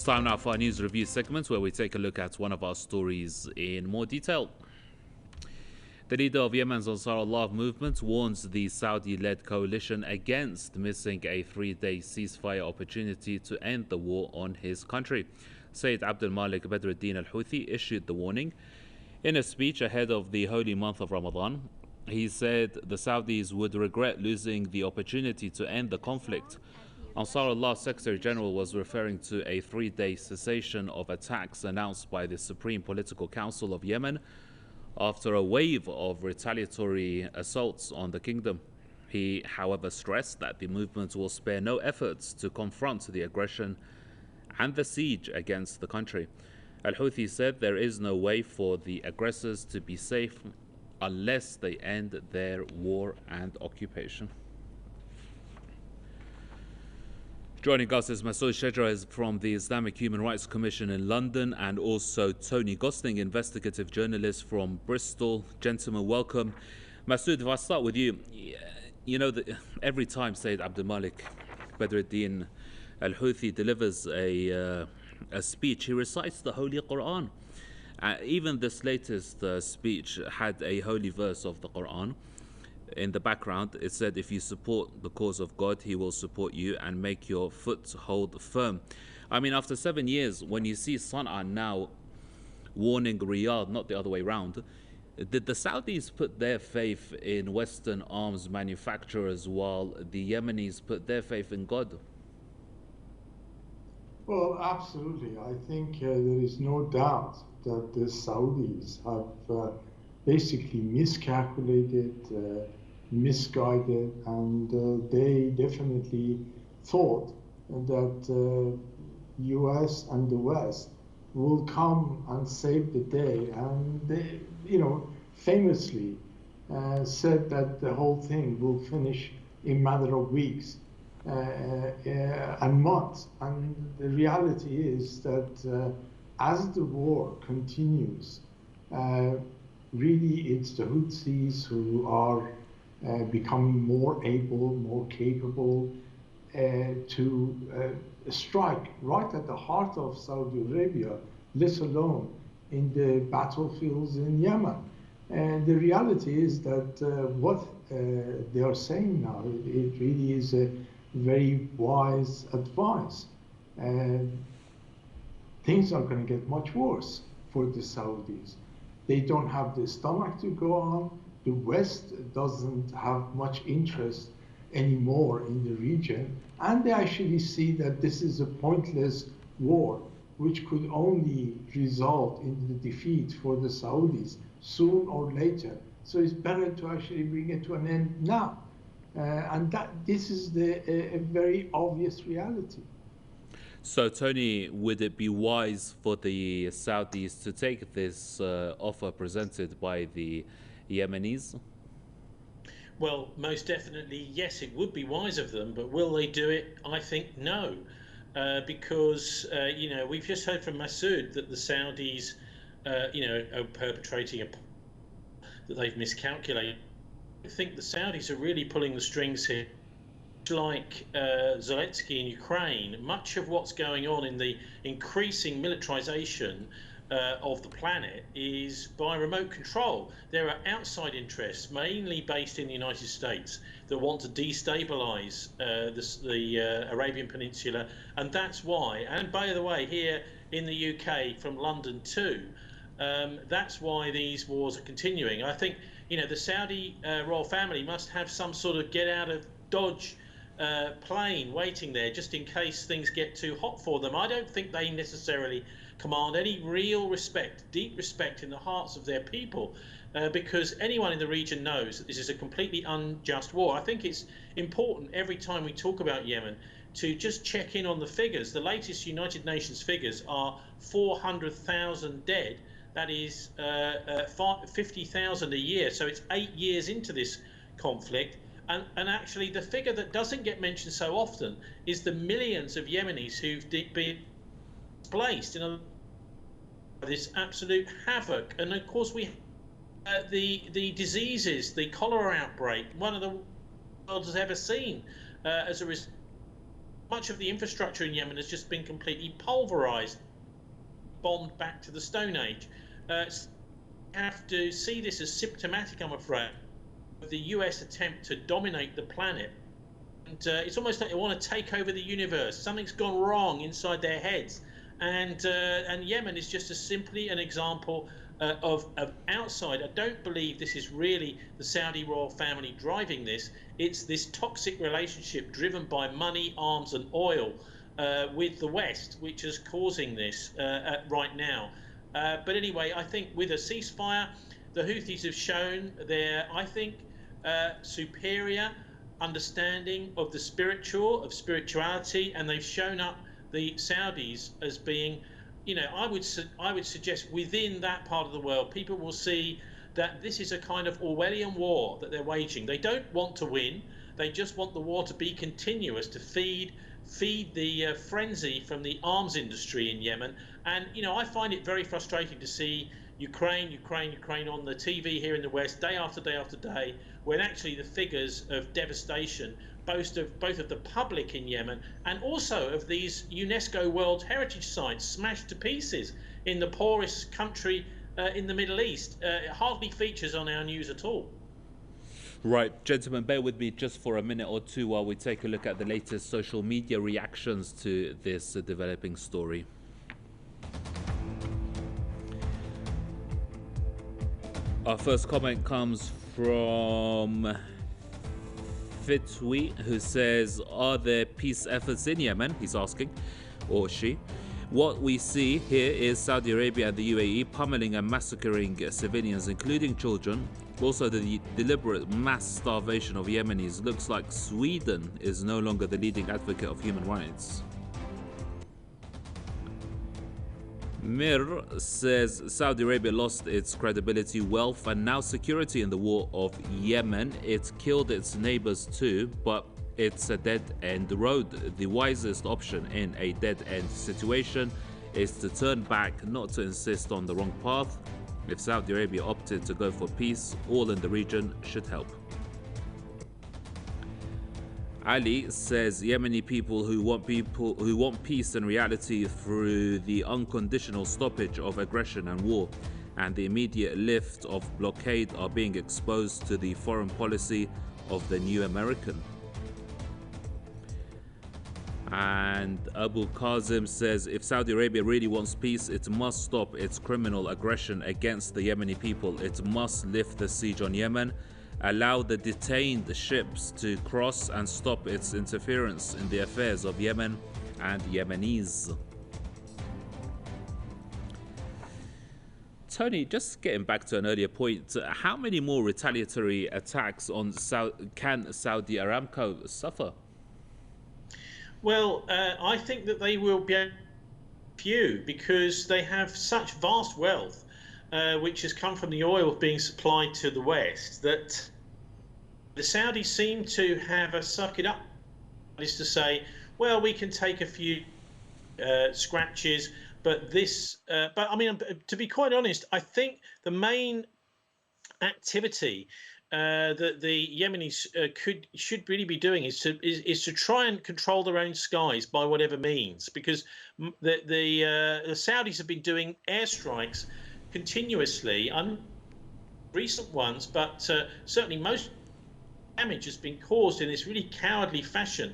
time now for our news review segment where we take a look at one of our stories in more detail. The leader of Yemen's Ansarullah movement warns the Saudi-led coalition against missing a 3-day ceasefire opportunity to end the war on his country. Sayyid Abdul-Malik al-Houthi issued the warning in a speech ahead of the holy month of Ramadan. He said the Saudis would regret losing the opportunity to end the conflict. Ansarullah Secretary General was referring to a 3-day cessation of attacks announced by the Supreme Political Council of Yemen after a wave of retaliatory assaults on the kingdom. He, however, stressed that the movement will spare no efforts to confront the aggression and the siege against the country. Al-Houthi said there is no way for the aggressors to be safe unless they end their war and occupation. Joining us is Masood Shejra from the Islamic Human Rights Commission in London, and also Tony Gosling, investigative journalist from Bristol. Gentlemen, welcome. Masood, if I start with you, you know that every time Sayyid Abdul-Malik al-Houthi delivers a speech, he recites the Holy Quran. Even this latest speech had a holy verse of the Quran in the background. It said, if you support the cause of God, he will support you and make your foothold firm. I mean, after 7 years, when you see Sana'a now warning Riyadh, not the other way around, did the Saudis put their faith in Western arms manufacturers while the Yemenis put their faith in God? Well, absolutely. I think there is no doubt that the Saudis have basically miscalculated, misguided, and they definitely thought that US and the West will come and save the day. And they, famously said that the whole thing will finish in a matter of weeks and months. And the reality is that as the war continues, really it's the Houthis who are becoming more able, more capable to strike right at the heart of Saudi Arabia, let alone in the battlefields in Yemen. And the reality is that what they are saying now, it really is a very wise advice. Things are going to get much worse for the Saudis. They don't have the stomach to go on. The West doesn't have much interest anymore in the region. And they actually see that this is a pointless war, which could only result in the defeat for the Saudis soon or later. So it's better to actually bring it to an end now. And this is a very obvious reality. So, Tony, would it be wise for the Saudis to take this offer presented by the Yemenis? Well, most definitely, yes, it would be wise of them, but will they do it? I think no, because, we've just heard from Masood that the Saudis, are perpetrating that they've miscalculated. I think the Saudis are really pulling the strings here. Like Zelensky in Ukraine, much of what's going on in the increasing militarization of the planet is by remote control. There are outside interests, mainly based in the United States, that want to destabilize the Arabian Peninsula, and that's why. And by the way, here in the UK, from London too, that's why these wars are continuing. I think the Saudi royal family must have some sort of get out of Dodge plane waiting there just in case things get too hot for them. I don't think they necessarily command any real respect, deep respect in the hearts of their people, because anyone in the region knows that this is a completely unjust war. I think it's important every time we talk about Yemen to just check in on the figures. The latest United Nations figures are 400,000 dead. That is 50,000 a year. So it's 8 years into this conflict. And actually, the figure that doesn't get mentioned so often is the millions of Yemenis who've been displaced in this absolute havoc. And of course, we the diseases, the cholera outbreak, one of the world has ever seen as a result much of the infrastructure in Yemen has just been completely pulverized, bombed back to the Stone Age. Have to see this as symptomatic, I'm afraid, of the US attempt to dominate the planet. And it's almost like they want to take over the universe. Something's gone wrong inside their heads. And Yemen is just simply an example of outside. I don't believe this is really the Saudi royal family driving this. It's this toxic relationship driven by money, arms and oil with the West, which is causing this right now. But anyway, I think with a ceasefire, the Houthis have shown their, I think, superior understanding of the spirituality, and they've shown up the Saudis as being, you know, I would suggest within that part of the world, people will see that this is a kind of Orwellian war that they're waging. They don't want to win. They just want the war to be continuous, to feed the frenzy from the arms industry in Yemen. And, you know, I find it very frustrating to see Ukraine on the TV here in the West, day after day after day, when actually the figures of devastation, both of the public in Yemen and also of these UNESCO World Heritage Sites smashed to pieces in the poorest country in the Middle East. It hardly features on our news at all. Right, gentlemen, bear with me just for a minute or two while we take a look at the latest social media reactions to this developing story. Our first comment comes from Fitwi, who says, are there peace efforts in Yemen? He's asking, or she. What we see here is Saudi Arabia and the UAE pummeling and massacring civilians, including children. Also, the deliberate mass starvation of Yemenis. Looks like Sweden is no longer the leading advocate of human rights. Mir says Saudi Arabia lost its credibility, wealth and now security in the war of Yemen. It killed its neighbors too, but it's a dead-end road. The wisest option in a dead-end situation is to turn back, not to insist on the wrong path. If Saudi Arabia opted to go for peace, all in the region should help. Ali says Yemeni people who want peace and reality through the unconditional stoppage of aggression and war and the immediate lift of blockade are being exposed to the foreign policy of the new American. And Abu Kazim says if Saudi Arabia really wants peace, it must stop its criminal aggression against the Yemeni people. It must lift the siege on Yemen, allow the detained ships to cross and stop its interference in the affairs of Yemen and Yemenis. Tony, just getting back to an earlier point, how many more retaliatory attacks on can Saudi Aramco suffer? Well, I think that they will be few because they have such vast wealth, which has come from the oil being supplied to the West, that the Saudis seem to have a suck it up, is to say, well, we can take a few scratches, but this, but I mean, to be quite honest, I think the main activity that the Yemenis should really be doing is to try and control their own skies by whatever means, because the Saudis have been doing airstrikes continuously, recent ones, but certainly most damage has been caused in this really cowardly fashion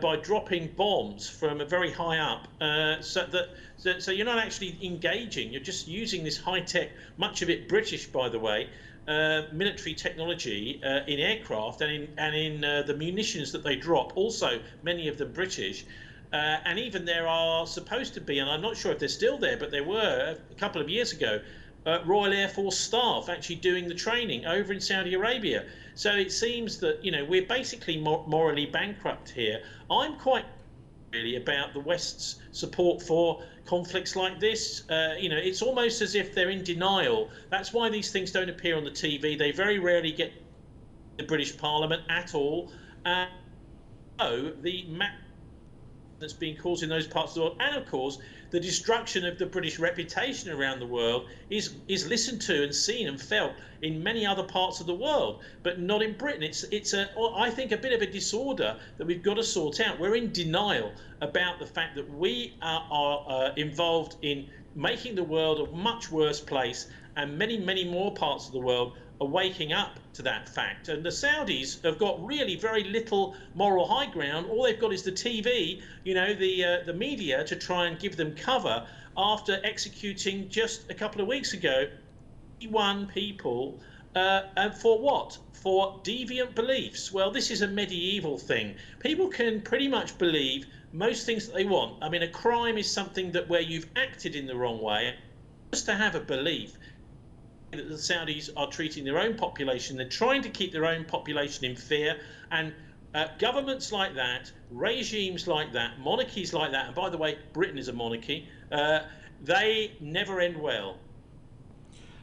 by dropping bombs from very high up, so you're not actually engaging, you're just using this high-tech, much of it British, by the way, military technology in aircraft and in the munitions that they drop, also many of them British. And even there are supposed to be, and I'm not sure if they're still there, but there were a couple of years ago, Royal Air Force staff actually doing the training over in Saudi Arabia. So it seems that, you know, we're basically morally bankrupt here. I'm quite really about the West's support for conflicts like this. You know, it's almost as if they're in denial. That's why these things don't appear on the TV. They very rarely get the British Parliament at all. So the that's being caused in those parts of the world, and of course the destruction of the British reputation around the world is listened to and seen and felt in many other parts of the world, but not in Britain. It's I think a bit of a disorder that we've got to sort out. We're in denial about the fact that we are involved in making the world a much worse place, and many more parts of the world are waking up to that fact. And the Saudis have got really very little moral high ground. All they've got is the TV, you know, the media, to try and give them cover after executing just a couple of weeks ago 51 people for what? For deviant beliefs. Well, this is a medieval thing. People can pretty much believe most things that they want. I mean, a crime is something that where you've acted in the wrong way. Just to have a belief that the Saudis are treating their own population, they're trying to keep their own population in fear, and governments like that, regimes like that, monarchies like that, and by the way, Britain is a monarchy, they never end well.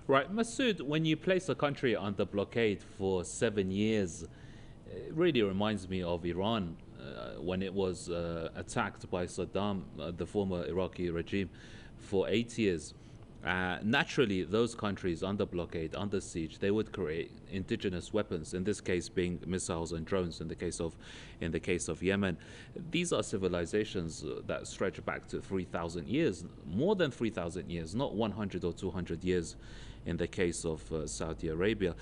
Right, Masood, when you place a country under blockade for 7 years, it really reminds me of Iran when it was attacked by Saddam, the former Iraqi regime, for 8 years. Naturally, those countries under blockade, under siege, they would create indigenous weapons. In this case, being missiles and drones. In the case of Yemen, these are civilizations that stretch back to 3,000 years, more than 3,000 years, not 100 or 200 years. In the case of Saudi Arabia,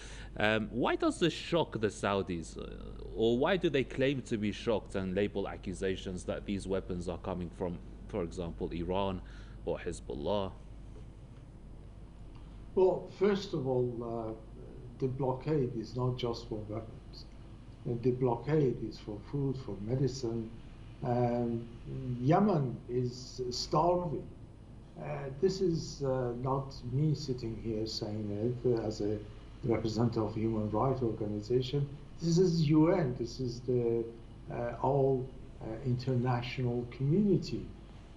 why does this shock the Saudis, or why do they claim to be shocked and label accusations that these weapons are coming from, for example, Iran or Hezbollah? Well, first of all, the blockade is not just for weapons. The blockade is for food, for medicine. Yemen is starving. This is not me sitting here saying it as a representative of a human rights organization. This is UN. This is the all international community.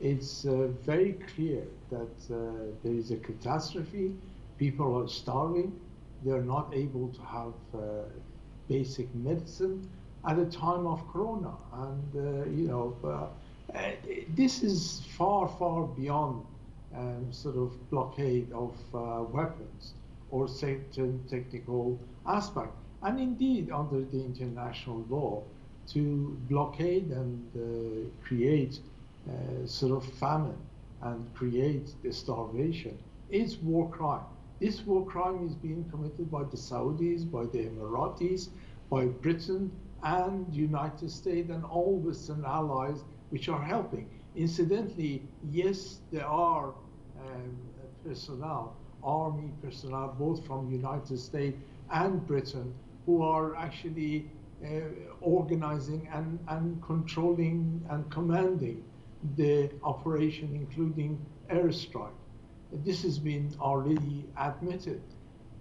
It's very clear that there is a catastrophe. People are starving. They're not able to have basic medicine at a time of Corona. And, this is far, far beyond sort of blockade of weapons or certain technical aspect. And indeed, under the international law, to blockade and create sort of famine and create the starvation is war crime. This war crime is being committed by the Saudis, by the Emiratis, by Britain and United States and all Western allies which are helping. Incidentally, yes, there are personnel, army personnel, both from United States and Britain, who are actually organizing and controlling and commanding the operation, including airstrike. This has been already admitted.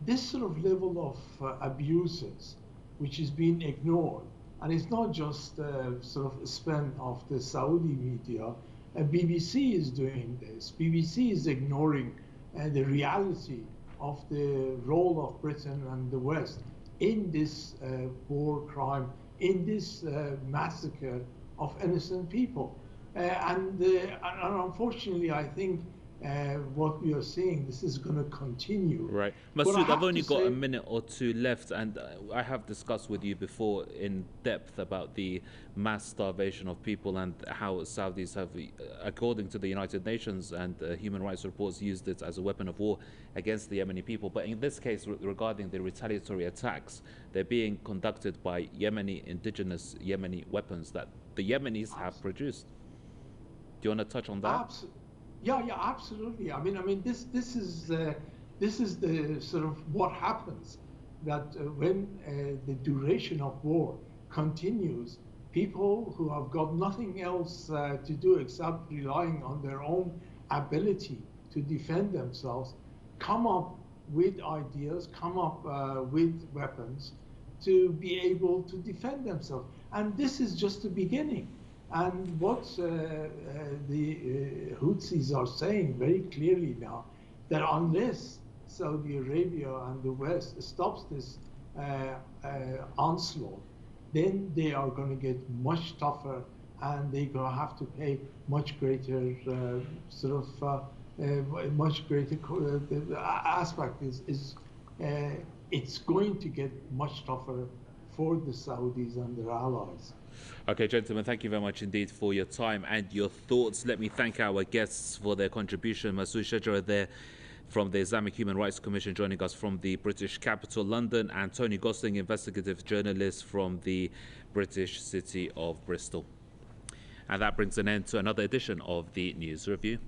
This sort of level of abuses, which is being ignored, and it's not just sort of a spin of the Saudi media. BBC is doing this. BBC is ignoring the reality of the role of Britain and the West in this war crime, in this massacre of innocent people. And unfortunately, I think what we are seeing, this is going to continue. Right. Masood, I've only got a minute or two left, and I have discussed with you before in depth about the mass starvation of people and how Saudis have, according to the United Nations and human rights reports, used it as a weapon of war against the Yemeni people. But in this case, regarding the retaliatory attacks, they're being conducted by Yemeni, indigenous Yemeni weapons that the Yemenis have produced. Do you want to touch on that? Absolutely. Yeah, absolutely. I mean, this is the sort of what happens, that when the duration of war continues, people who have got nothing else to do except relying on their own ability to defend themselves, come up with ideas, come up with weapons to be able to defend themselves. And this is just the beginning. And what the Houthis are saying very clearly now, that unless Saudi Arabia and the West stops this onslaught, then they are going to get much tougher and they're going to have to pay much greater much greater aspect is it's going to get much tougher for the Saudis and their allies. Okay, gentlemen, thank you very much indeed for your time and your thoughts. Let me thank our guests for their contribution. Masood Shajara there from the Islamic Human Rights Commission, joining us from the British capital, London, and Tony Gosling, investigative journalist from the British city of Bristol. And that brings an end to another edition of the News Review.